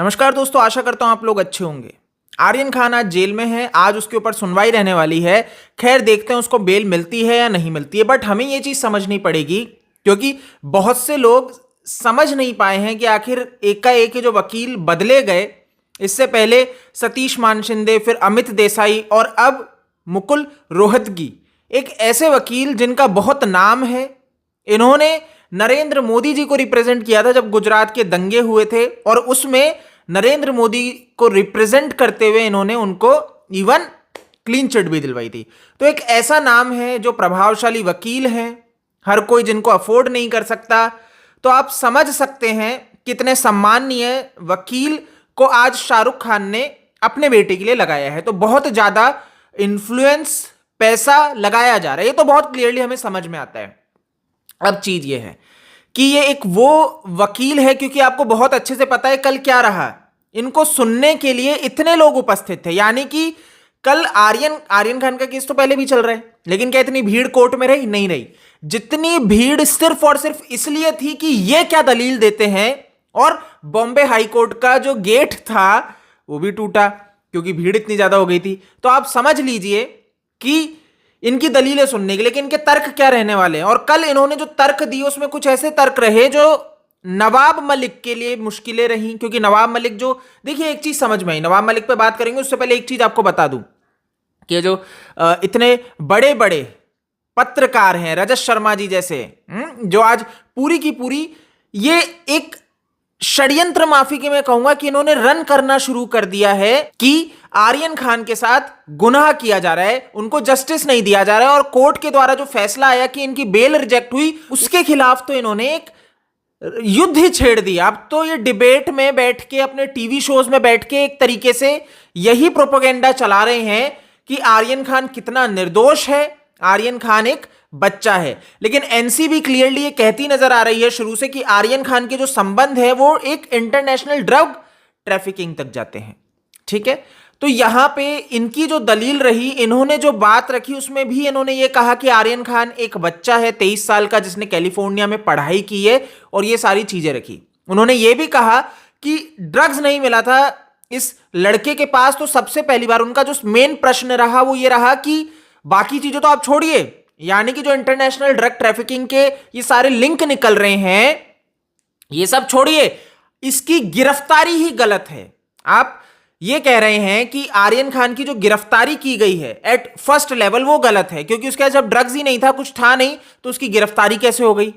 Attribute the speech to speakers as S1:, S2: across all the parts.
S1: नमस्कार दोस्तों, आशा करता हूं आप लोग अच्छे होंगे। आर्यन खान आज जेल में है, आज उसके ऊपर सुनवाई रहने वाली है। खैर देखते हैं उसको बेल मिलती है या नहीं मिलती है, बट हमें ये चीज समझनी पड़ेगी क्योंकि बहुत से लोग समझ नहीं पाए हैं कि आखिर एकाएक जो वकील बदले गए, इससे पहले सतीश मानशिंदे, फिर अमित देसाई और अब मुकुल रोहतगी, एक ऐसे वकील जिनका बहुत नाम है। इन्होंने नरेंद्र मोदी जी को रिप्रेजेंट किया था जब गुजरात के दंगे हुए थे, और उसमें नरेंद्र मोदी को रिप्रेजेंट करते हुए इन्होंने उनको इवन क्लीन चिट भी दिलवाई थी। तो एक ऐसा नाम है जो प्रभावशाली वकील हैं, हर कोई जिनको अफोर्ड नहीं कर सकता। तो आप समझ सकते हैं कितने सम्माननीय वकील को आज शाहरुख खान ने अपने बेटे के लिए लगाया है। तो बहुत ज्यादा इन्फ्लुएंस, पैसा लगाया जा रहा है, ये तो बहुत क्लियरली हमें समझ में आता है। अब चीज ये है कि ये एक वो वकील है, क्योंकि आपको बहुत अच्छे से पता है कल क्या रहा। इनको सुनने के लिए इतने लोग उपस्थित थे, यानी कि कल आर्यन खान का केस तो पहले भी चल रहा है, लेकिन क्या इतनी भीड़ कोर्ट में रही? नहीं रही। जितनी भीड़ सिर्फ और सिर्फ इसलिए थी कि ये क्या दलील देते हैं, और बॉम्बे हाई कोर्ट का जो गेट था वो भी टूटा क्योंकि भीड़ इतनी ज्यादा हो गई थी। तो आप समझ लीजिए कि इनकी दलीलें सुनने के, लेकिन इनके तर्क क्या रहने वाले हैं। और कल इन्होंने जो तर्क दिए उसमें कुछ ऐसे तर्क रहे जो नवाब मलिक के लिए मुश्किलें रहीं, क्योंकि नवाब मलिक जो, देखिए एक चीज समझ में आई, नवाब मलिक पे बात करेंगे उससे पहले एक चीज आपको बता दूं कि जो इतने बड़े बड़े पत्रकार हैं, रजत शर्मा जी जैसे, जो आज पूरी की पूरी ये एक षड्यंत्र माफी के, मैं कहूंगा कि इन्होंने रन करना शुरू कर दिया है कि आर्यन खान के साथ गुनाह किया जा रहा है, उनको जस्टिस नहीं दिया जा रहा है। और कोर्ट के द्वारा जो फैसला आया कि इनकी बेल रिजेक्ट हुई, उसके खिलाफ तो इन्होंने एक युद्ध ही छेड़ दिया। अब तो ये डिबेट में बैठ के, अपने टीवी शोज में बैठ के एक तरीके से यही प्रोपेगेंडा चला रहे हैं कि आर्यन खान कितना निर्दोष है, आर्यन खान एक बच्चा है। लेकिन एनसीबी क्लियरली ये कहती नजर आ रही है शुरू से कि आर्यन खान के जो संबंध है वो एक इंटरनेशनल ड्रग ट्रैफिकिंग तक जाते हैं। ठीक है, तो यहां पे इनकी जो दलील रही, इन्होंने जो बात रखी, उसमें भी इन्होंने ये कहा कि आर्यन खान एक बच्चा है 23 साल का, जिसने कैलिफोर्निया में पढ़ाई की है, और ये सारी चीजें रखी। उन्होंने ये भी कहा कि ड्रग्स नहीं मिला था इस लड़के के पास। तो सबसे पहली बार उनका जो मेन प्रश्न रहा वो ये रहा कि बाकी चीजें तो आप छोड़िए, यानी कि जो इंटरनेशनल ड्रग ट्रैफिकिंग के ये सारे लिंक निकल रहे हैं, ये सब छोड़िए, इसकी गिरफ्तारी ही गलत है। आप ये कह रहे हैं कि आर्यन खान की जो गिरफ्तारी की गई है एट फर्स्ट लेवल वो गलत है, क्योंकि उसके पास जब ड्रग्स ही नहीं था, कुछ था नहीं, तो उसकी गिरफ्तारी कैसे हो गई?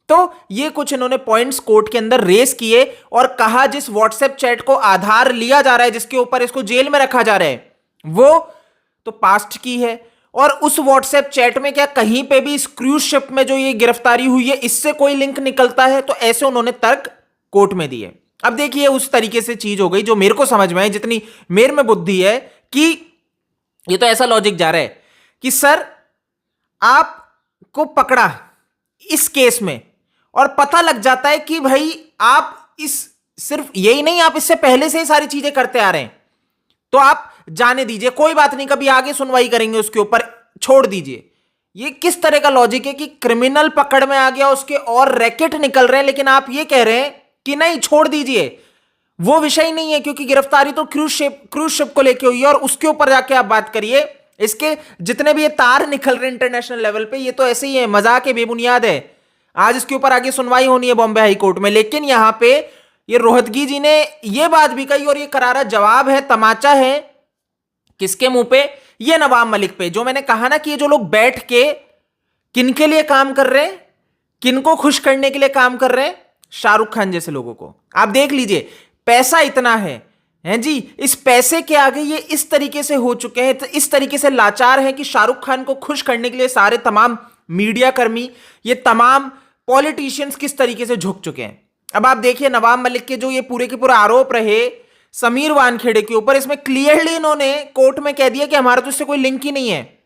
S1: तो ये कुछ इन्होंने पॉइंट्स कोर्ट के अंदर रेस किए और कहा जिस व्हाट्सएप चैट को आधार लिया जा रहा है, जिसके ऊपर इसको जेल में रखा जा रहा है, वो तो पास्ट की है। और उस व्हाट्सएप चैट में क्या कहीं पे भी इस क्रूज शिप में जो ये गिरफ्तारी हुई है इससे कोई लिंक निकलता है? तो ऐसे उन्होंने तर्क कोर्ट में दिए। अब देखिए उस तरीके से चीज हो गई जो मेरे को समझ में आई, जितनी मेरे में बुद्धि है, कि ये तो ऐसा लॉजिक जा रहा है कि सर आपको पकड़ा इस केस में और पता लग जाता है कि भाई आप इस, सिर्फ यही नहीं, आप इससे पहले से ही सारी चीजें करते आ रहे हैं, तो आप जाने दीजिए, कोई बात नहीं, कभी आगे सुनवाई करेंगे उसके ऊपर, छोड़ दीजिए। ये किस तरह का लॉजिक है कि क्रिमिनल पकड़ में आ गया, उसके और रैकेट निकल रहे हैं, लेकिन आप ये कह रहे हैं कि नहीं छोड़ दीजिए, वो विषय नहीं है, क्योंकि गिरफ्तारी तो क्रूज शिप को लेके हुई है, और उसके ऊपर जाके आप बात करिए। इसके जितने भी ये तार निकल रहे हैं इंटरनेशनल लेवल पे, ये तो ऐसे ही है, मजाक है, बेबुनियाद है। आज इसके ऊपर आगे सुनवाई होनी है बॉम्बे हाई कोर्ट में, लेकिन यहां पे ये रोहतगी जी ने ये बात भी कही, और ये करारा जवाब है, तमाचा है किसके मुंह पे? ये नवाब मलिक पे। जो मैंने कहा ना कि ये जो लोग बैठ के किनके लिए काम कर रहे हैं, किनको खुश करने के लिए काम कर रहे हैं? शाहरुख खान जैसे लोगों को। आप देख लीजिए, पैसा इतना है जी, इस पैसे के आगे ये इस तरीके से हो चुके हैं, तो इस तरीके से लाचार है कि शाहरुख खान को खुश करने के लिए सारे तमाम मीडिया कर्मी, ये तमाम पॉलिटिशियंस किस तरीके से झुक चुके हैं। अब आप देखिए नवाब मलिक के जो ये पूरे के पूरे आरोप रहे समीर वानखेड़े के ऊपर, इसमें क्लियरली इन्होंने कोर्ट में कह दिया कि हमारा तो इससे कोई लिंक ही नहीं है।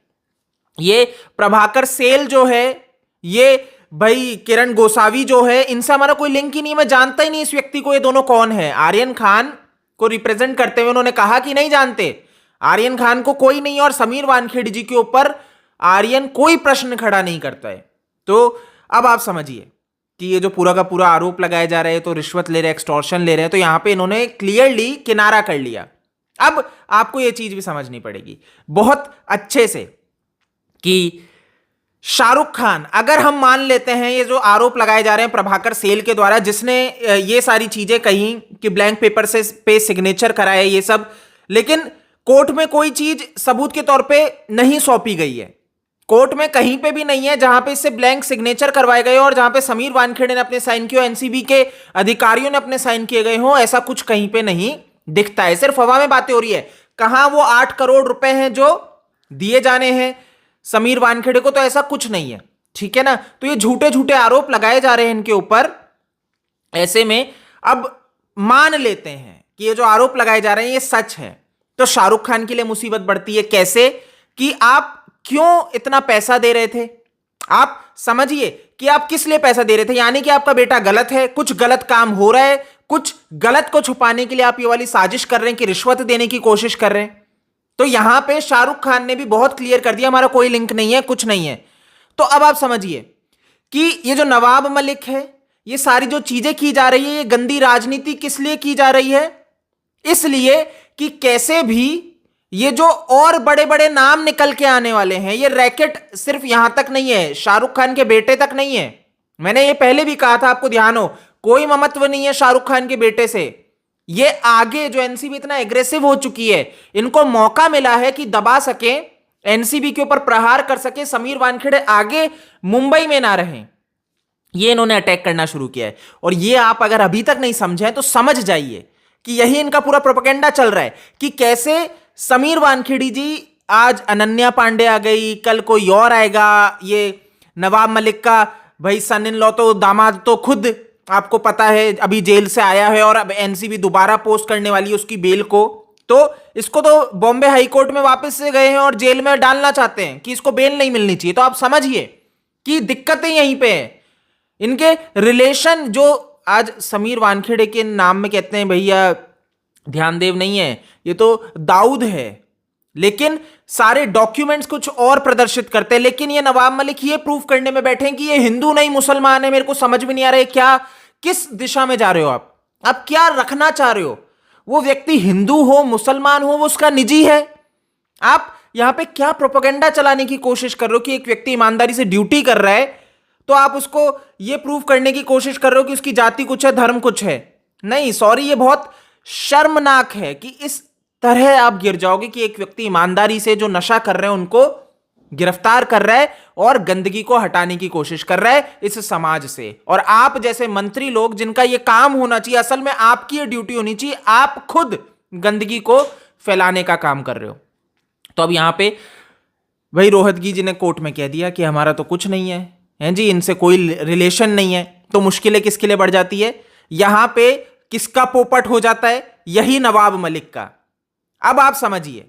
S1: ये प्रभाकर सेल जो है, ये भाई किरण गोसावी जो है, इनसे हमारा कोई लिंक ही नहीं है, मैं जानता ही नहीं इस व्यक्ति को, ये दोनों कौन है। आर्यन खान को रिप्रेजेंट करते हुए उन्होंने कहा कि नहीं जानते, आर्यन खान को कोई नहीं, और समीर वानखेड़े जी के ऊपर आर्यन कोई प्रश्न खड़ा नहीं करता है। तो अब आप समझिए कि ये जो पूरा का पूरा आरोप लगाए जा रहे हैं तो रिश्वत ले रहे हैं, एक्सटॉर्शन ले रहे हैं, तो यहां पे इन्होंने क्लियरली किनारा कर लिया। अब आपको ये चीज भी समझनी पड़ेगी बहुत अच्छे से कि शाहरुख खान, अगर हम मान लेते हैं ये जो आरोप लगाए जा रहे हैं प्रभाकर सेल के द्वारा, जिसने ये सारी चीजें कही कि ब्लैंक पेपर से पे सिग्नेचर कराए ये सब, लेकिन कोर्ट में कोई चीज सबूत के तौर पे नहीं सौंपी गई है। कोर्ट में कहीं पे भी नहीं है जहां पे इससे ब्लैंक सिग्नेचर करवाए गए और जहां पे समीर वानखेड़े ने अपने साइन किए, एनसीबी के अधिकारियों ने अपने साइन किए गए हो, ऐसा कुछ कहीं पे नहीं दिखता है। सिर्फ हवा में बातें हो रही है। कहां वो 8 करोड़ रुपए हैं जो दिए जाने हैं समीर वानखेड़े को, तो ऐसा कुछ नहीं है, ठीक है ना। तो ये झूठे झूठे आरोप लगाए जा रहे हैं इनके ऊपर। ऐसे में अब मान लेते हैं कि ये जो आरोप लगाए जा रहे हैं ये सच है, तो शाहरुख खान के लिए मुसीबत बढ़ती है। कैसे? कि आप क्यों इतना पैसा दे रहे थे? आप समझिए कि आप किस लिए पैसा दे रहे थे। यानी कि आपका बेटा गलत है, कुछ गलत काम हो रहा है, कुछ गलत को छुपाने के लिए आप ये वाली साजिश कर रहे हैं कि रिश्वत देने की कोशिश कर रहे हैं। तो यहां पे शाहरुख खान ने भी बहुत क्लियर कर दिया हमारा कोई लिंक नहीं है, कुछ नहीं है। तो अब आप समझिए कि ये जो नवाब मलिक है, ये सारी जो चीजें की जा रही है, ये गंदी राजनीति किस लिए की जा रही है? इसलिए कि कैसे भी ये जो और बड़े बड़े नाम निकल के आने वाले हैं, ये रैकेट सिर्फ यहां तक नहीं है, शाहरुख खान के बेटे तक नहीं है। मैंने ये पहले भी कहा था, आपको ध्यान हो, कोई ममत्व नहीं है शाहरुख खान के बेटे से। ये आगे जो एनसीबी इतना एग्रेसिव हो चुकी है, इनको मौका मिला है कि दबा सके, एनसीबी के ऊपर प्रहार कर सके, समीर वानखेड़े आगे मुंबई में ना रहें। ये इन्होंने अटैक करना शुरू किया है। और ये आप अगर अभी तक नहीं समझे तो समझ जाइए कि यही इनका पूरा प्रोपेगेंडा चल रहा है कि कैसे समीर वानखेड़ी जी, आज अनन्या पांडे आ गई, कल कोई और आएगा, ये नवाब मलिक का भाई सन इन लॉ तो दामाद तो खुद आपको पता है अभी जेल से आया है और अब एनसीबी दोबारा पोस्ट करने वाली है उसकी बेल को। तो इसको तो बॉम्बे हाई कोर्ट में वापस से गए हैं और जेल में डालना चाहते हैं कि इसको बेल नहीं मिलनी चाहिए। तो आप समझिए कि दिक्कतें यहीं पे हैं। इनके रिलेशन जो आज समीर वानखेड़े के नाम में कहते हैं भैया ध्यानदेव नहीं है, ये तो दाऊद है, लेकिन सारे डॉक्यूमेंट्स कुछ और प्रदर्शित करते हैं। लेकिन ये नवाब मलिक ये प्रूफ करने में बैठे हैं कि ये हिंदू नहीं मुसलमान है। मेरे को समझ में नहीं आ रहा है क्या, किस दिशा में जा रहे हो आप क्या रखना चाह रहे हो? वो व्यक्ति हिंदू हो मुसलमान हो वो उसका निजी है। आप यहां पे क्या प्रोपेगेंडा चलाने की कोशिश कर रहे हो कि एक व्यक्ति ईमानदारी से ड्यूटी कर रहा है तो आप उसको ये प्रूफ करने की कोशिश कर रहे हो कि उसकी जाति कुछ है, धर्म कुछ है। नहीं, सॉरी, ये बहुत शर्मनाक है कि इस तरह आप गिर जाओगे कि एक व्यक्ति ईमानदारी से जो नशा कर रहे हैं उनको गिरफ्तार कर रहा है और गंदगी को हटाने की कोशिश कर रहा है इस समाज से। और आप जैसे मंत्री लोग जिनका ये काम होना चाहिए, असल में आपकी ये ड्यूटी होनी चाहिए, आप खुद गंदगी को फैलाने का काम कर रहे हो। तो अब यहां पे भाई रोहतगी जी ने कोर्ट में कह दिया कि हमारा तो कुछ नहीं है, हैं जी, इनसे कोई रिलेशन नहीं है। तो मुश्किलें किसके लिए बढ़ जाती है? यहां पे किसका पोपट हो जाता है? यही नवाब मलिक का। अब आप समझिए,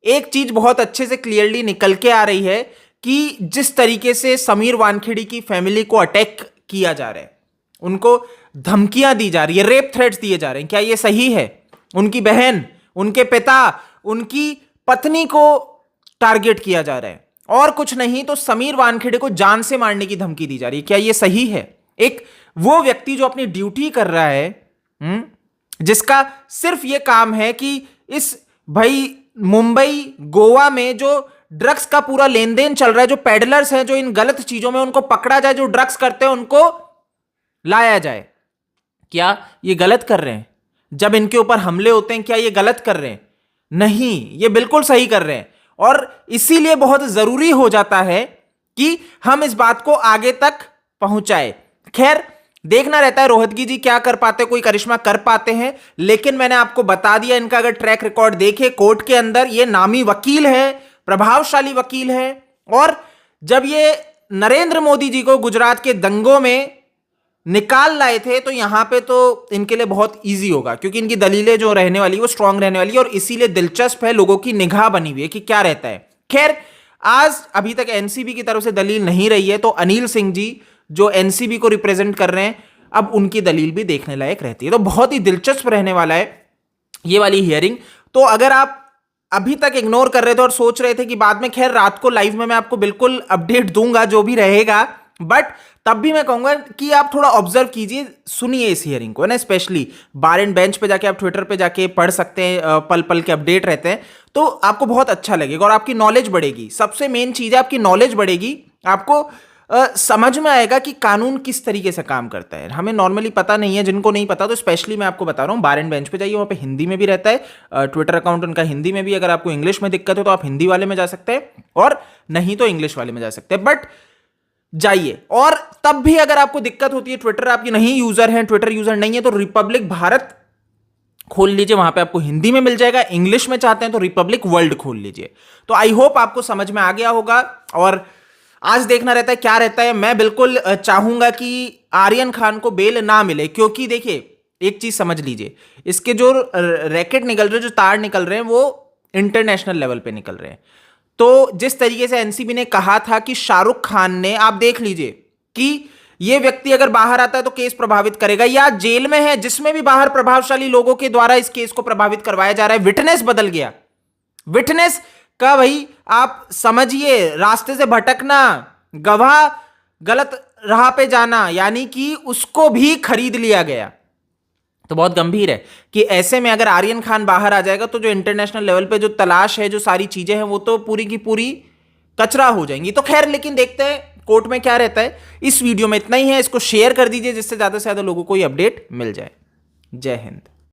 S1: एक चीज बहुत अच्छे से क्लियरली निकल के आ रही है कि जिस तरीके से समीर वानखेड़ी की फैमिली को अटैक किया जा रहा है, उनको धमकियां दी जा रही है, रेप थ्रेट्स दिए जा रहे हैं, क्या ये सही है? उनकी बहन, उनके पिता, उनकी पत्नी को टारगेट किया जा रहा है और कुछ नहीं तो समीर वानखेड़े को जान से मारने की धमकी दी जा रही है। क्या ये सही है? एक वो व्यक्ति जो अपनी ड्यूटी कर रहा है, जिसका सिर्फ ये काम है कि इस भाई मुंबई गोवा में जो ड्रग्स का पूरा लेन देन चल रहा है, जो पेडलर्स हैं जो इन गलत चीजों में, उनको पकड़ा जाए, जो ड्रग्स करते हैं उनको लाया जाए। क्या ये गलत कर रहे हैं? जब इनके ऊपर हमले होते हैं क्या ये गलत कर रहे हैं? नहीं, ये बिल्कुल सही कर रहे हैं। और इसीलिए बहुत जरूरी हो जाता है कि हम इस बात को आगे तक पहुंचाए। खैर, देखना रहता है रोहतगी जी क्या कर पाते, कोई करिश्मा कर पाते हैं। लेकिन मैंने आपको बता दिया, इनका अगर ट्रैक रिकॉर्ड देखे कोर्ट के अंदर, ये नामी वकील है, प्रभावशाली वकील है। और जब ये नरेंद्र मोदी जी को गुजरात के दंगों में निकाल लाए थे तो यहां पे तो इनके लिए बहुत इजी होगा, क्योंकि इनकी दलीलें जो रहने वाली वो स्ट्रांग रहने वाली है और इसीलिए दिलचस्प है, लोगों की निगाह बनी हुई है कि क्या रहता है। खैर, आज अभी तक एनसीबी की तरफ से दलील नहीं रही है, तो अनिल सिंह जी जो एनसीबी को रिप्रेजेंट कर रहे हैं, अब उनकी दलील भी देखने लायक रहती है। तो बहुत ही दिलचस्प रहने वाला है ये वाली हियरिंग। तो अगर आप अभी तक इग्नोर कर रहे थे और सोच रहे थे कि बाद में, खैर रात को लाइव में मैं आपको बिल्कुल अपडेट दूंगा जो भी रहेगा, बट तब भी मैं कहूंगा कि आप थोड़ा ऑब्जर्व कीजिए, सुनिए इस हियरिंग को, है ना। स्पेशली बार एंड बेंच पे जाके आप ट्विटर पे जाके पढ़ सकते हैं, पल पल के अपडेट रहते हैं, तो आपको बहुत अच्छा लगेगा और आपकी नॉलेज बढ़ेगी। सबसे मेन चीज है आपकी नॉलेज बढ़ेगी, आपको समझ में आएगा कि कानून किस तरीके से काम करता है। हमें नॉर्मली पता नहीं है, जिनको नहीं पता तो स्पेशली मैं आपको बता रहा हूँ, बार एंड बेंच पे जाइए, वहाँ पे हिंदी में भी रहता है, ट्विटर अकाउंट उनका हिंदी में भी। अगर आपको इंग्लिश में दिक्कत है तो आप हिंदी वाले में जा सकते हैं और नहीं तो इंग्लिश वाले में जा सकते हैं, बट जाइए। और तब भी अगर आपको दिक्कत होती है, ट्विटर आपकी नहीं यूजर है, ट्विटर यूजर नहीं है, तो रिपब्लिक भारत खोल लीजिए, वहां पे आपको हिंदी में मिल जाएगा। इंग्लिश में चाहते हैं तो रिपब्लिक वर्ल्ड खोल लीजिए। तो आई होप आपको समझ में आ गया होगा और आज देखना रहता है क्या रहता है। मैं बिल्कुल चाहूंगा कि आर्यन खान को बेल ना मिले, क्योंकि देखिए एक चीज समझ लीजिए, इसके जो रैकेट निकल रहे हैं, जो तार निकल रहे हैं, वो इंटरनेशनल लेवल पे निकल रहे हैं। तो जिस तरीके से एनसीबी ने कहा था कि शाहरुख खान ने, आप देख लीजिए कि ये व्यक्ति अगर बाहर आता है तो केस प्रभावित करेगा, या जेल में है जिसमें भी बाहर प्रभावशाली लोगों के द्वारा इस केस को प्रभावित करवाया जा रहा है। विटनेस बदल गया, विटनेस का भाई आप समझिए, रास्ते से भटकना, गवाह गलत राह पे जाना, यानी कि उसको भी खरीद लिया गया। तो बहुत गंभीर है कि ऐसे में अगर आर्यन खान बाहर आ जाएगा तो जो इंटरनेशनल लेवल पे जो तलाश है, जो सारी चीजें हैं, वो तो पूरी की पूरी कचरा हो जाएंगी। तो खैर, लेकिन देखते हैं कोर्ट में क्या रहता है। इस वीडियो में इतना ही है, इसको शेयर कर दीजिए जिससे ज्यादा से ज्यादा लोगों को ये अपडेट मिल जाए। जय हिंद।